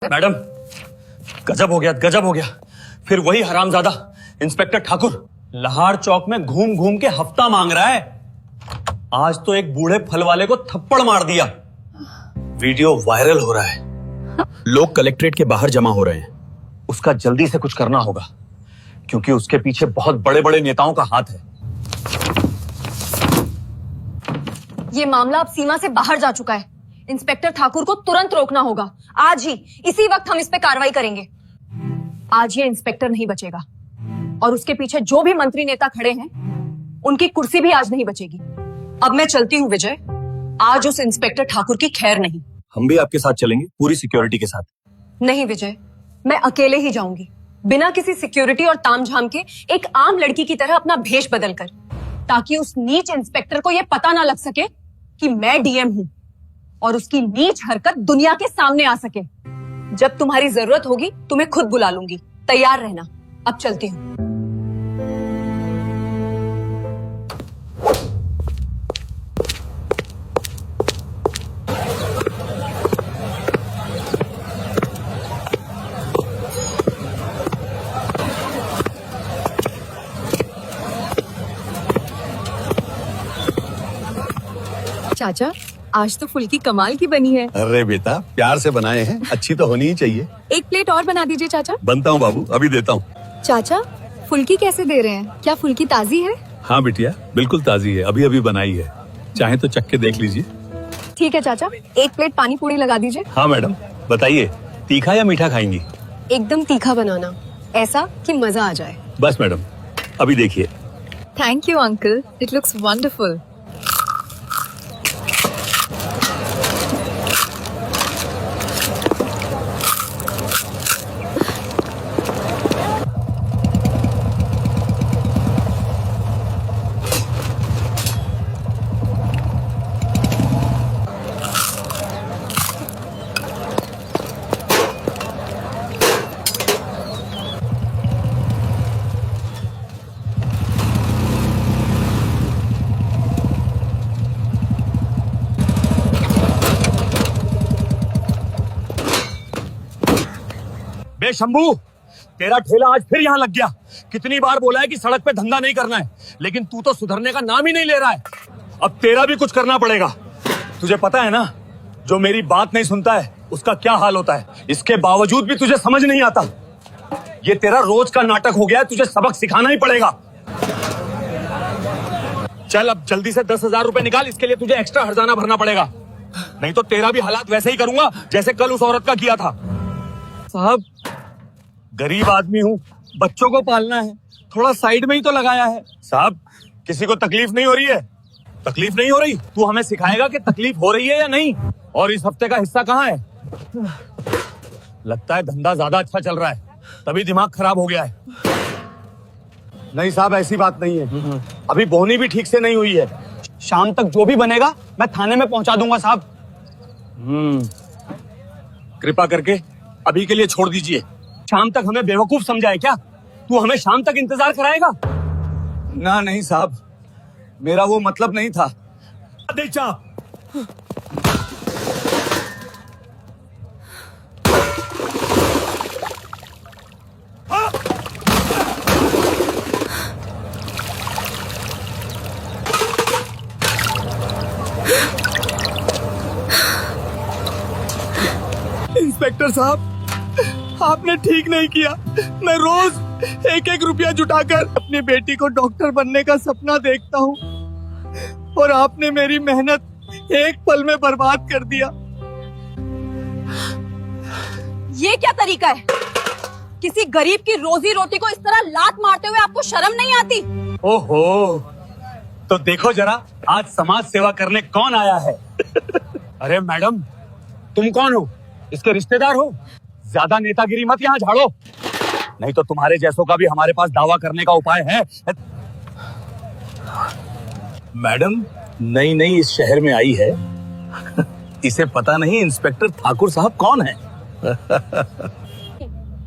Madam, गजब हो गया, गजब हो गया। फिर वही हरामजादा इंस्पेक्टर ठाकुर लहार चौक में घूम घूम के हफ्ता मांग रहा है। आज तो एक बूढ़े फल वाले को थप्पड़ मार दिया। वीडियो वायरल हो रहा है, लोग कलेक्ट्रेट के बाहर जमा हो रहे हैं। उसका जल्दी से कुछ करना होगा, क्योंकि उसके पीछे बहुत बड़े बड़े नेताओं का हाथ है। ये मामला अब सीमा से बाहर जा चुका है। इंस्पेक्टर ठाकुर को तुरंत रोकना होगा। आज ही, इसी वक्त हम इस पे कार्रवाई करेंगे। आज ये इंस्पेक्टर नहीं बचेगा और उसके पीछे जो भी मंत्री नेता खड़े हैं, उनकी कुर्सी भी आज नहीं बचेगी। अब मैं चलती हूँ विजय, आज उस इंस्पेक्टर ठाकुर की खैर नहीं। हम भी आपके साथ चलेंगे, पूरी सिक्योरिटी के साथ। नहीं विजय, मैं अकेले ही जाऊंगी, बिना किसी सिक्योरिटी और तामझाम के, एक आम लड़की की तरह अपना भेष बदल कर, ताकि उस नीच इंस्पेक्टर को यह पता ना लग सके कि मैं डीएम हूं और उसकी नीच हरकत दुनिया के सामने आ सके। जब तुम्हारी जरूरत होगी तुम्हें खुद बुला लूंगी, तैयार रहना। अब चलती हूँ। चाचा, आज तो फुल्की कमाल की बनी है। अरे बेटा, प्यार से बनाए हैं, अच्छी तो होनी ही चाहिए। एक प्लेट और बना दीजिए चाचा। बनता हूँ बाबू, अभी देता हूँ। चाचा, फुल्की कैसे दे रहे हैं? क्या फुल्की ताजी है? हाँ बिटिया, बिल्कुल ताजी है, अभी अभी बनाई है। चाहे तो चख के देख लीजिए। ठीक है चाचा, एक प्लेट पानी पूरी लगा दीजिए। हाँ मैडम, बताइए, तीखा या मीठा खाएंगी? एकदम तीखा बनाना, ऐसा कि मजा आ जाए। बस मैडम, अभी देखिए। Thank you uncle, it looks wonderful. बे शंभू, तेरा ठेला आज फिर यहाँ लग गया। कितनी बार बोला है कि सड़क पे धंधा नहीं करना है, लेकिन तू तो सुधरने का नाम ही नहीं ले रहा है। अब तेरा भी कुछ करना पड़ेगा। तुझे पता है ना, जो मेरी बात नहीं सुनता है उसका क्या हाल होता है। इसके बावजूद भी तुझे समझ नहीं आता। ये तेरा रोज का नाटक हो गया है, तुझे सबक सिखाना ही पड़ेगा। चल अब जल्दी से 10,000 रुपए निकाल, इसके लिए तुझे एक्स्ट्रा हर्जाना भरना पड़ेगा, नहीं तो तेरा भी हालात वैसे ही करूंगा जैसे कल उस औरत का किया था। साहब, गरीब आदमी हूँ, बच्चों को पालना है, थोड़ा साइड में ही तो लगाया है। साहब, किसी को तकलीफ नहीं हो रही है? तकलीफ नहीं हो रही? तू हमें सिखाएगा कि तकलीफ हो रही है या नहीं। और इस हफ्ते का हिस्सा कहाँ है? लगता है धंधा ज्यादा अच्छा चल रहा है, तभी दिमाग खराब हो गया है। नहीं साहब, ऐसी बात नहीं है, अभी बोहनी भी ठीक से नहीं हुई है। शाम तक जो भी बनेगा मैं थाने में पहुंचा दूंगा साहब। कृपा करके अभी के लिए छोड़ दीजिए। शाम तक हमें बेवकूफ समझा है क्या? तू हमें शाम तक इंतजार कराएगा? ना नहीं साहब, मेरा वो मतलब नहीं था। इंस्पेक्टर साहब, आपने ठीक नहीं किया। मैं रोज 1-1 रुपया जुटाकर अपनी बेटी को डॉक्टर बनने का सपना देखता हूँ, और आपने मेरी मेहनत एक पल में बर्बाद कर दिया। ये क्या तरीका है? किसी गरीब की रोजी रोटी को इस तरह लात मारते हुए आपको शर्म नहीं आती? ओहो, तो देखो जरा आज समाज सेवा करने कौन आया है। अरे मैडम, तुम कौन हो? इसके रिश्तेदार हो? ज्यादा नेतागिरी मत यहाँ झाड़ो, नहीं तो तुम्हारे जैसों का भी हमारे पास दावा करने का उपाय है। मैडम नई नई इस शहर में आई है, इसे पता नहीं इंस्पेक्टर ठाकुर साहब कौन है।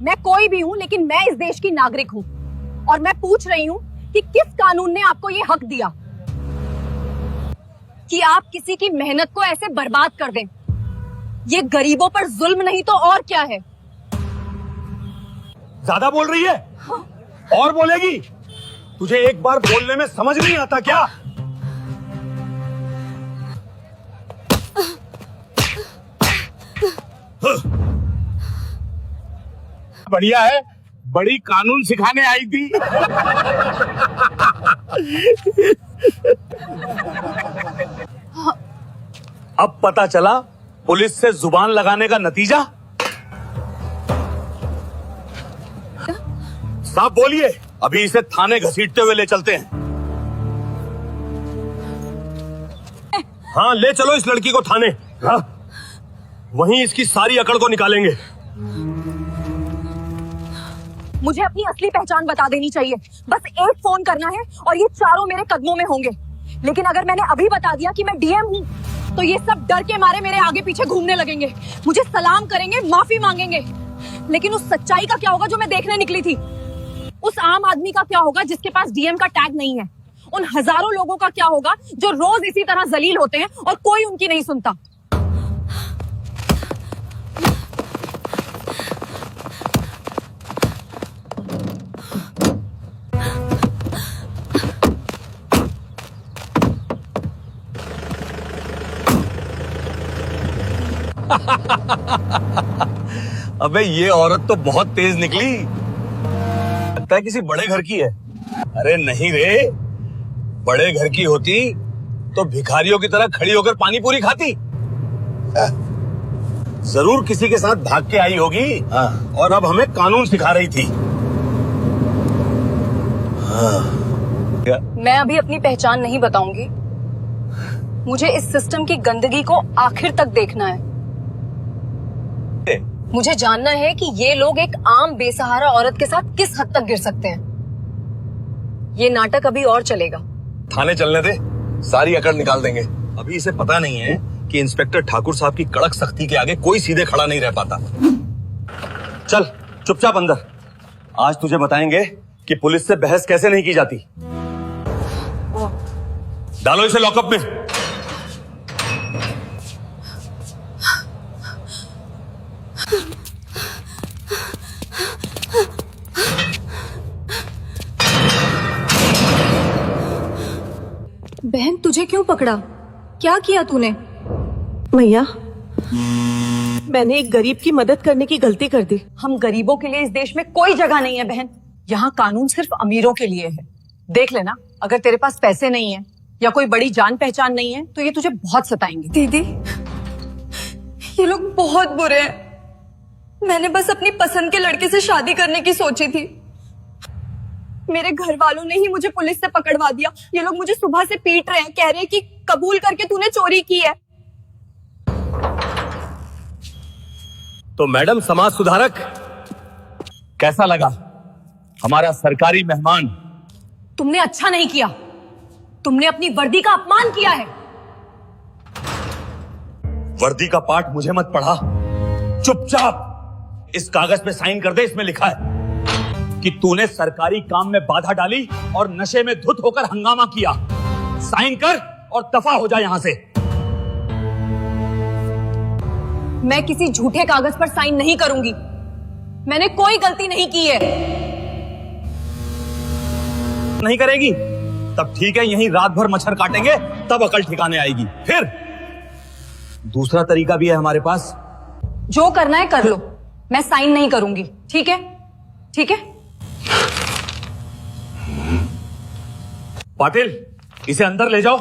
मैं कोई भी हूँ, लेकिन मैं इस देश की नागरिक हूँ, और मैं पूछ रही हूँ कि किस कानून ने आपको ये हक दिया कि आप किसी की मेहनत को ऐसे बर्बाद कर दें। ये गरीबों पर जुल्म नहीं तो और क्या है? ज्यादा बोल रही है और बोलेगी। तुझे एक बार बोलने में समझ नहीं आता क्या? बढ़िया है, बड़ी कानून सिखाने आई थी। अब पता चला पुलिस से जुबान लगाने का नतीजा। साहब बोलिए, अभी इसे थाने घसीटते हुए ले चलते हैं। हाँ, ले चलो इस लड़की को थाने। हाँ, वहीं इसकी सारी अकड़ को निकालेंगे। मुझे अपनी असली पहचान बता देनी चाहिए। बस एक फोन करना है और ये चारों मेरे कदमों में होंगे। लेकिन अगर मैंने अभी बता दिया कि मैं डीएम हूँ, तो ये सब डर के मारे मेरे आगे पीछे घूमने लगेंगे, मुझे सलाम करेंगे, माफी मांगेंगे। लेकिन उस सच्चाई का क्या होगा जो मैं देखने निकली थी? उस आम आदमी का क्या होगा जिसके पास डीएम का टैग नहीं है? उन हजारों लोगों का क्या होगा जो रोज इसी तरह जलील होते हैं और कोई उनकी नहीं सुनता? अबे ये औरत तो बहुत तेज निकली, लगता है किसी बड़े घर की है। अरे नहीं रे, बड़े घर की होती तो भिखारियों की तरह खड़ी होकर पानी पूरी खाती। जरूर किसी के साथ भाग के आई होगी और अब हमें कानून सिखा रही थी। मैं अभी अपनी पहचान नहीं बताऊंगी। मुझे इस सिस्टम की गंदगी को आखिर तक देखना है। मुझे जानना है कि ये लोग एक आम बेसहारा औरत के साथ किस हद तक गिर सकते हैं। ये नाटक अभी और चलेगा। थाने चलने दे, सारी अकड़ निकाल देंगे। अभी इसे पता नहीं है कि इंस्पेक्टर ठाकुर साहब की कड़क सख्ती के आगे कोई सीधे खड़ा नहीं रह पाता। चल चुपचाप अंदर। आज तुझे बताएंगे कि पुलिस से बहस कैसे नहीं की जाती। डालो इसे लॉकअप में। बहन, तुझे क्यों पकड़ा? क्या किया तूने? मैया, मैंने एक गरीब की मदद करने की गलती कर दी। हम गरीबों के लिए इस देश में कोई जगह नहीं है बहन। यहाँ कानून सिर्फ अमीरों के लिए है। देख लेना, अगर तेरे पास पैसे नहीं है या कोई बड़ी जान पहचान नहीं है तो ये तुझे बहुत सताएंगे। दीदी, ये लोग बहुत बुरे हैं। मैंने बस अपनी पसंद के लड़के से शादी करने की सोची थी। मेरे घर वालों ने ही मुझे पुलिस से पकड़वा दिया। ये लोग मुझे सुबह से पीट रहे हैं, कह रहे हैं कि कबूल करके तूने चोरी की है। तो मैडम समाज सुधारक, कैसा लगा हमारा सरकारी मेहमान? तुमने अच्छा नहीं किया। तुमने अपनी वर्दी का अपमान किया है। वर्दी का पाठ मुझे मत पढ़ा। चुपचाप इस कागज पे साइन कर दे। इसमें लिखा है कि तूने सरकारी काम में बाधा डाली और नशे में धुत होकर हंगामा किया। साइन कर और दफा हो जा यहां से। मैं किसी झूठे कागज पर साइन नहीं करूंगी। मैंने कोई गलती नहीं की है। नहीं करेगी? तब ठीक है, यहीं रात भर मच्छर काटेंगे, तब अकल ठिकाने आएगी। फिर दूसरा तरीका भी है हमारे पास। जो करना है कर लो, मैं साइन नहीं करूंगी। ठीक है? ठीक है? पाटिल, इसे अंदर ले जाओ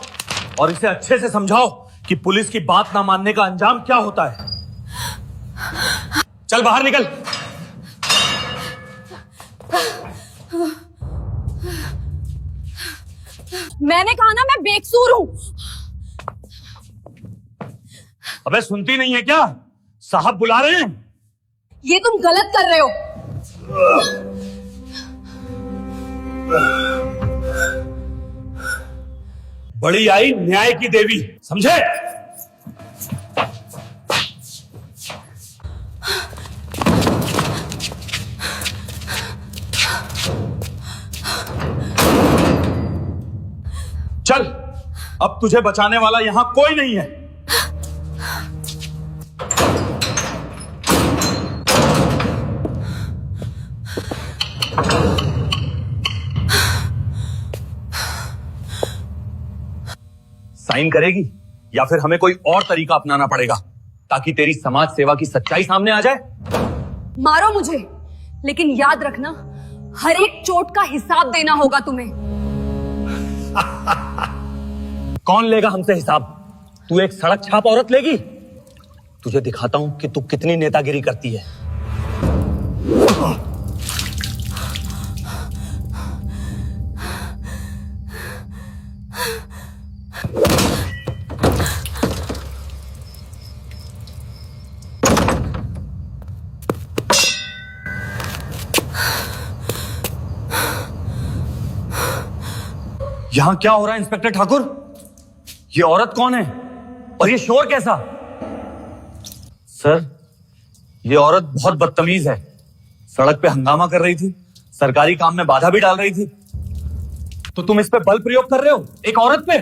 और इसे अच्छे से समझाओ कि पुलिस की बात ना मानने का अंजाम क्या होता है। चल बाहर निकल। मैंने कहा ना, मैं बेकसूर हूं। अबे सुनती नहीं है क्या? साहब बुला रहे हैं। ये तुम गलत कर रहे हो। बड़ी आई न्याय की देवी, समझे? चल, अब तुझे बचाने वाला यहां कोई नहीं है। साइन करेगी या फिर हमें कोई और तरीका अपनाना पड़ेगा ताकि तेरी समाज सेवा की सच्चाई सामने आ जाए? मारो मुझे, लेकिन याद रखना हर एक चोट का हिसाब देना होगा तुम्हें। कौन लेगा हमसे हिसाब? तू एक सड़क छाप औरत लेगी? तुझे दिखाता हूं कि तू कितनी नेतागिरी करती है। यहां क्या हो रहा है इंस्पेक्टर ठाकुर? ये औरत कौन है और ये शोर कैसा? सर, ये औरत बहुत बदतमीज है। सड़क पे हंगामा कर रही थी, सरकारी काम में बाधा भी डाल रही थी। तो तुम इस पे बल प्रयोग कर रहे हो एक औरत पे?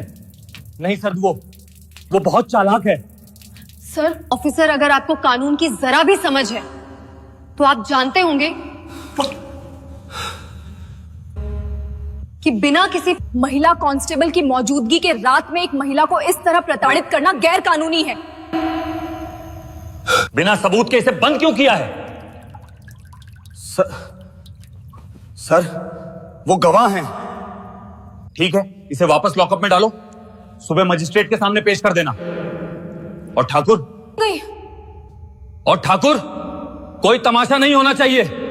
नहीं सर, वो बहुत चालाक है। सर, ऑफिसर, अगर आपको कानून की जरा भी समझ है तो आप जानते होंगे कि बिना किसी महिला कांस्टेबल की मौजूदगी के रात में एक महिला को इस तरह प्रताड़ित करना गैर कानूनी है। बिना सबूत के इसे बंद क्यों किया है? सर, वो गवाह हैं। ठीक है, इसे वापस लॉकअप में डालो, सुबह मजिस्ट्रेट के सामने पेश कर देना। और ठाकुर, कोई तमाशा नहीं होना चाहिए।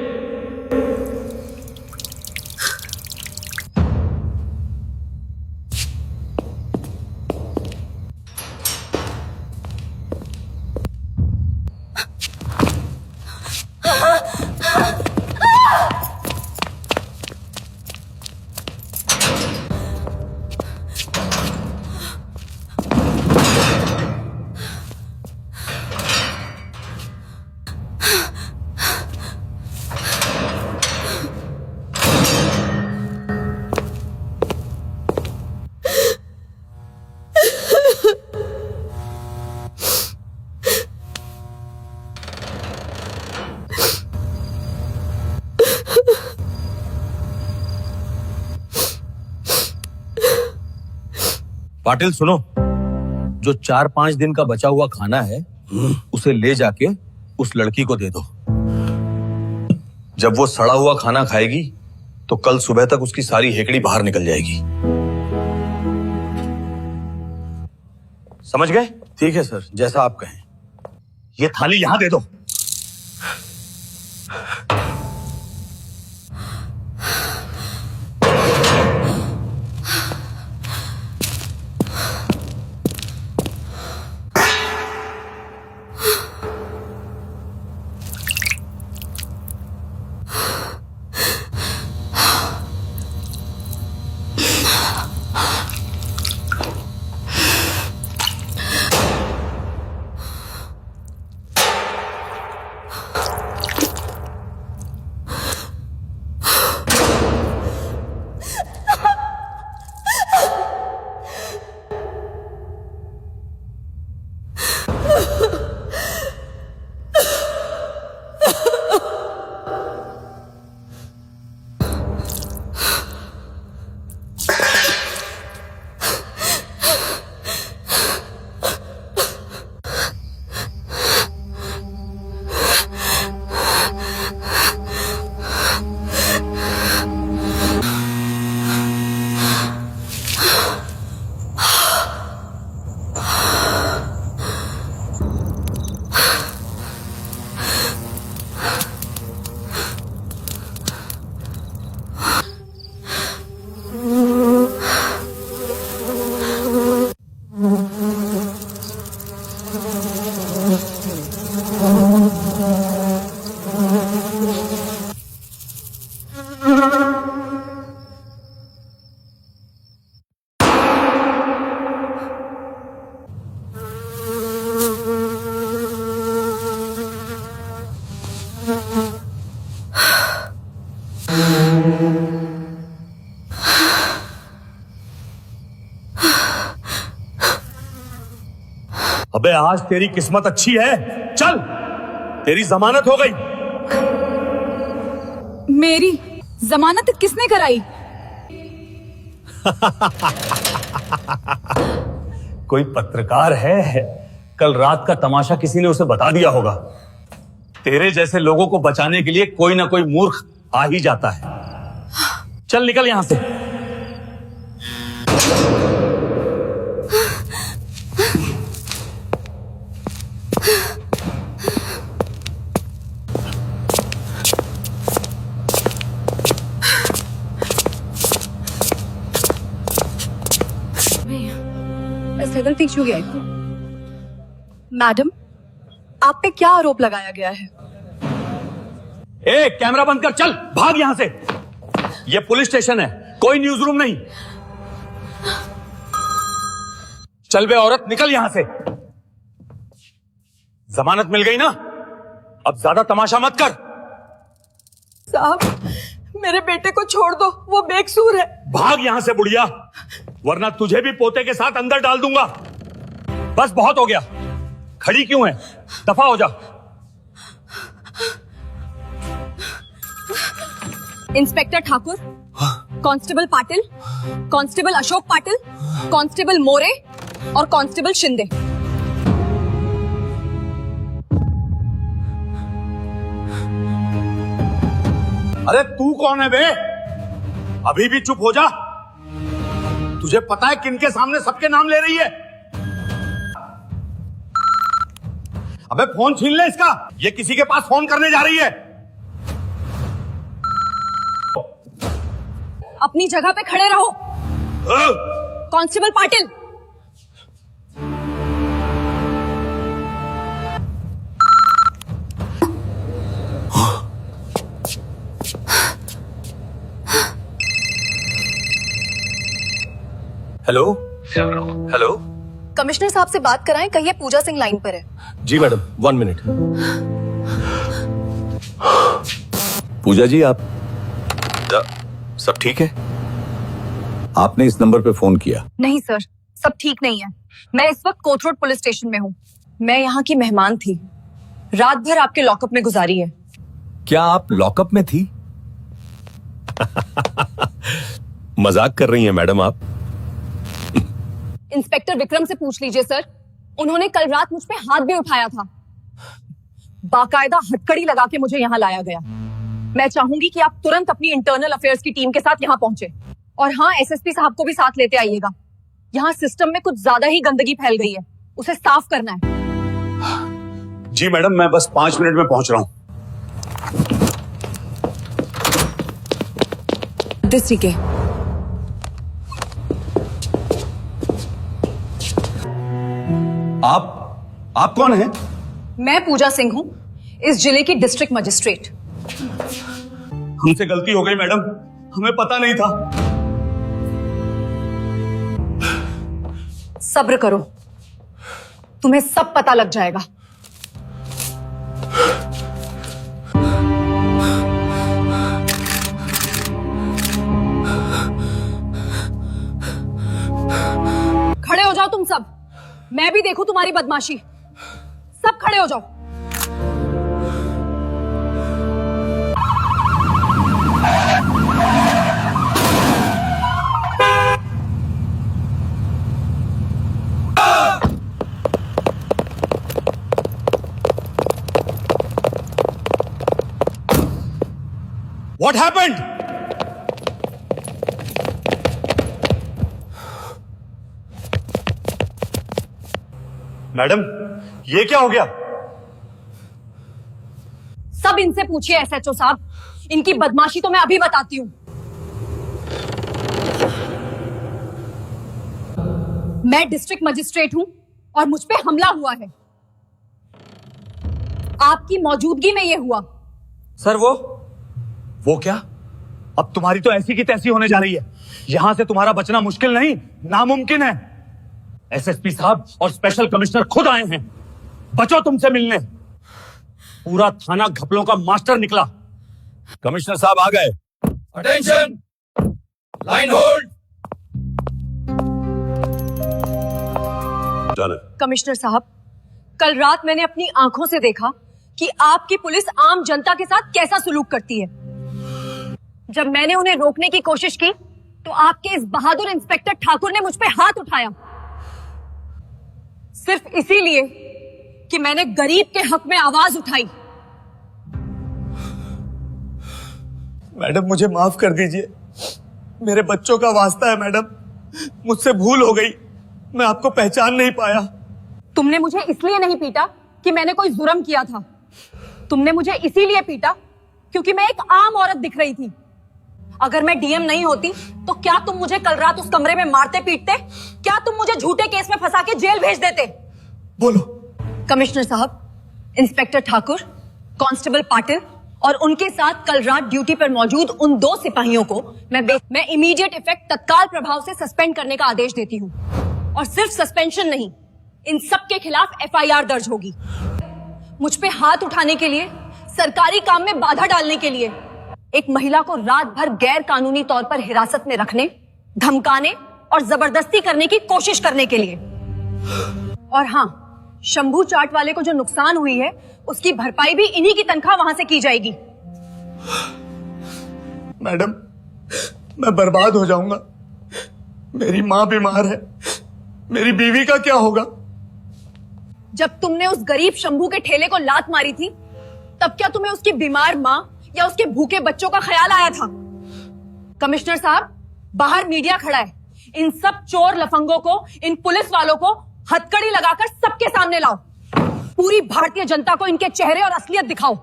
पाटिल सुनो, जो 4-5 दिन का बचा हुआ खाना है उसे ले जाके उस लड़की को दे दो। जब वो सड़ा हुआ खाना खाएगी तो कल सुबह तक उसकी सारी हेकड़ी बाहर निकल जाएगी। समझ गए? ठीक है सर, जैसा आप कहें। ये थाली यहां दे दो। अबे आज तेरी किस्मत अच्छी है, चल तेरी जमानत हो गई। मेरी जमानत किसने कराई? कोई पत्रकार है, कल रात का तमाशा किसी ने उसे बता दिया होगा। तेरे जैसे लोगों को बचाने के लिए कोई ना कोई मूर्ख आ ही जाता है। चल निकल यहां से। ऐसा गलती क्यों गया? मैडम, आप पे क्या आरोप लगाया गया है? ए, कैमरा बंद कर, चल भाग यहां से। ये पुलिस स्टेशन है, कोई न्यूज रूम नहीं। चल बे औरत, निकल यहां से। जमानत मिल गई ना, अब ज्यादा तमाशा मत कर। साहब, मेरे बेटे को छोड़ दो, वो बेकसूर है। भाग यहां से बुढ़िया, वरना तुझे भी पोते के साथ अंदर डाल दूंगा। बस बहुत हो गया, खड़ी क्यों है? दफा हो जा। Inspector Thakur, constable Patil, constable Ashok Patil, constable More और कांस्टेबल शिंदे। अरे तू कौन है बे? अभी भी चुप हो जा। तुझे पता है किनके सामने सबके नाम ले रही है? अबे फोन छीन ले इसका, ये किसी के पास फोन करने जा रही है। अपनी जगह पे खड़े रहो। Constable Patil, hello hello. Commissioner साहब से बात कराएं, कहिए पूजा सिंह लाइन पर है। जी मैडम, 1 मिनट। पूजा जी, आप सब ठीक है? आपने इस नंबर पे फोन किया? नहीं सर, सब ठीक नहीं है। मैं इस वक्त कोथ रोड पुलिस स्टेशन में हूँ। मैं यहाँ की मेहमान थी, रात भर आपके लॉकअप में गुजारी है। क्या आप लॉकअप में थी? मजाक कर रही हैं मैडम आप? इंस्पेक्टर विक्रम से पूछ लीजिए सर, उन्होंने कल रात मुझ पे हाथ भी उठाया था। बाकायदा हथकड़ी लगा के मुझे यहाँ लाया गया। मैं चाहूंगी कि आप तुरंत अपनी इंटरनल अफेयर्स की टीम के साथ यहाँ पहुंचे, और हाँ, एसएसपी साहब को भी साथ लेते आइएगा। यहाँ सिस्टम में कुछ ज्यादा ही गंदगी फैल गई है, उसे साफ करना है। जी मैडम, मैं बस 5 मिनट में पहुंच रहा हूं। ठीक है। आप कौन हैं? मैं पूजा सिंह हूँ, इस जिले की डिस्ट्रिक्ट मजिस्ट्रेट। हमसे गलती हो गई मैडम, हमें पता नहीं था। सब्र करो, तुम्हें सब पता लग जाएगा। खड़े हो जाओ तुम सब, मैं भी देखूं तुम्हारी बदमाशी। सब खड़े हो जाओ। What happened? मैडम, ये क्या हो गया? सब इनसे पूछिए एसएचओ साहब, इनकी बदमाशी तो मैं अभी बताती हूँ। मैं डिस्ट्रिक्ट मजिस्ट्रेट हूं और मुझ पे हमला हुआ है। आपकी मौजूदगी में ये हुआ। सर वो क्या? अब तुम्हारी तो ऐसी की तैसी होने जा रही है। यहां से तुम्हारा बचना मुश्किल नहीं, नामुमकिन है। एसएसपी साहब और स्पेशल कमिश्नर खुद आए हैं बचो तुमसे मिलने। पूरा थाना घपलों का मास्टर निकला। कमिश्नर साहब आ गए। Attention, line hold. कमिश्नर साहब, कल रात मैंने अपनी आंखों से देखा कि आपकी पुलिस आम जनता के साथ कैसा सुलूक करती है। जब मैंने उन्हें रोकने की कोशिश की तो आपके इस बहादुर इंस्पेक्टर ठाकुर ने मुझ पे हाथ उठाया। सिर्फ इसीलिए कि मैंने गरीब के हक में आवाज उठाई। मैडम मुझे माफ कर दीजिए, मेरे बच्चों का वास्ता है मैडम, मुझसे भूल हो गई, मैं आपको पहचान नहीं पाया। तुमने मुझे इसलिए नहीं पीटा कि मैंने कोई जुर्म किया था, तुमने मुझे इसीलिए पीटा क्योंकि मैं एक आम औरत दिख रही थी। अगर मैं डीएम नहीं होती तो क्या तुम मुझे कल रात उस कमरे में मारते पीटते? क्या तुम मुझे झूठे केस में फंसा के जेल भेज देते? बोलो। कमिश्नर साहब, इंस्पेक्टर ठाकुर, कांस्टेबल पाटिल और उनके साथ कल रात ड्यूटी पर मौजूद उन 2 सिपाहियों को मैं इमीडिएट इफेक्ट तत्काल प्रभाव से सस्पेंड करने का आदेश देती हूँ। और सिर्फ सस्पेंशन नहीं, इन सब के खिलाफ एफआईआर दर्ज होगी। मुझ पे हाथ उठाने के लिए, सरकारी काम में बाधा डालने के लिए, एक महिला को रात भर गैर कानूनी तौर पर हिरासत में रखने, धमकाने और जबरदस्ती करने की कोशिश करने के लिए। और हाँ, शंभू चाट वाले को जो नुकसान हुई है उसकी भरपाई भी इन्हीं की तनख्वाह वहां से की जाएगी। मैडम मैं बर्बाद हो जाऊंगा, मेरी माँ बीमार है, मेरी बीवी का क्या होगा? जब तुमने उस गरीब शंभू के ठेले को लात मारी थी तब क्या तुम्हें उसकी बीमार माँ या उसके भूखे बच्चों का ख्याल आया था? कमिश्नर साहब, बाहर मीडिया खड़ा है, इन सब चोर लफंगों को, इन पुलिस वालों को हथकड़ी लगाकर सबके सामने लाओ। पूरी भारतीय जनता को इनके चेहरे और असलियत दिखाओ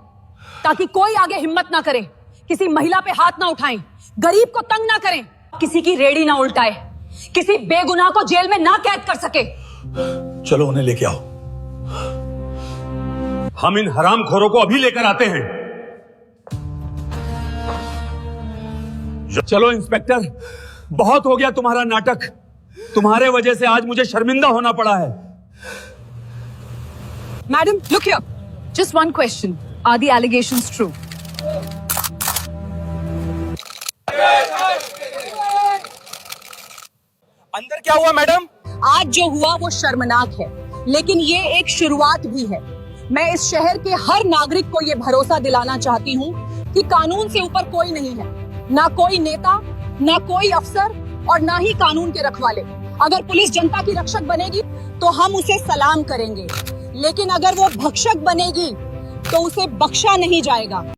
ताकि कोई आगे हिम्मत ना करे, किसी महिला पे हाथ ना उठाएं, गरीब को तंग ना करें, किसी की रेड़ी ना उल्टाए, किसी बेगुनाह को जेल में ना कैद कर सके। चलो उन्हें लेके आओ, हम इन हरामखोरों को अभी लेकर आते हैं। चलो इंस्पेक्टर, बहुत हो गया तुम्हारा नाटक, तुम्हारे वजह से आज मुझे शर्मिंदा होना पड़ा है। Madam, look here. Just one question. Are the allegations true? अंदर क्या हुआ मैडम? आज जो हुआ वो शर्मनाक है, लेकिन ये एक शुरुआत भी है। मैं इस शहर के हर नागरिक को ये भरोसा दिलाना चाहती हूँ कि कानून से ऊपर कोई नहीं है, ना कोई नेता, ना कोई अफसर और ना ही कानून के रखवाले। अगर पुलिस जनता की रक्षक बनेगी तो हम उसे सलाम करेंगे, लेकिन अगर वो भक्षक बनेगी तो उसे बख्शा नहीं जाएगा।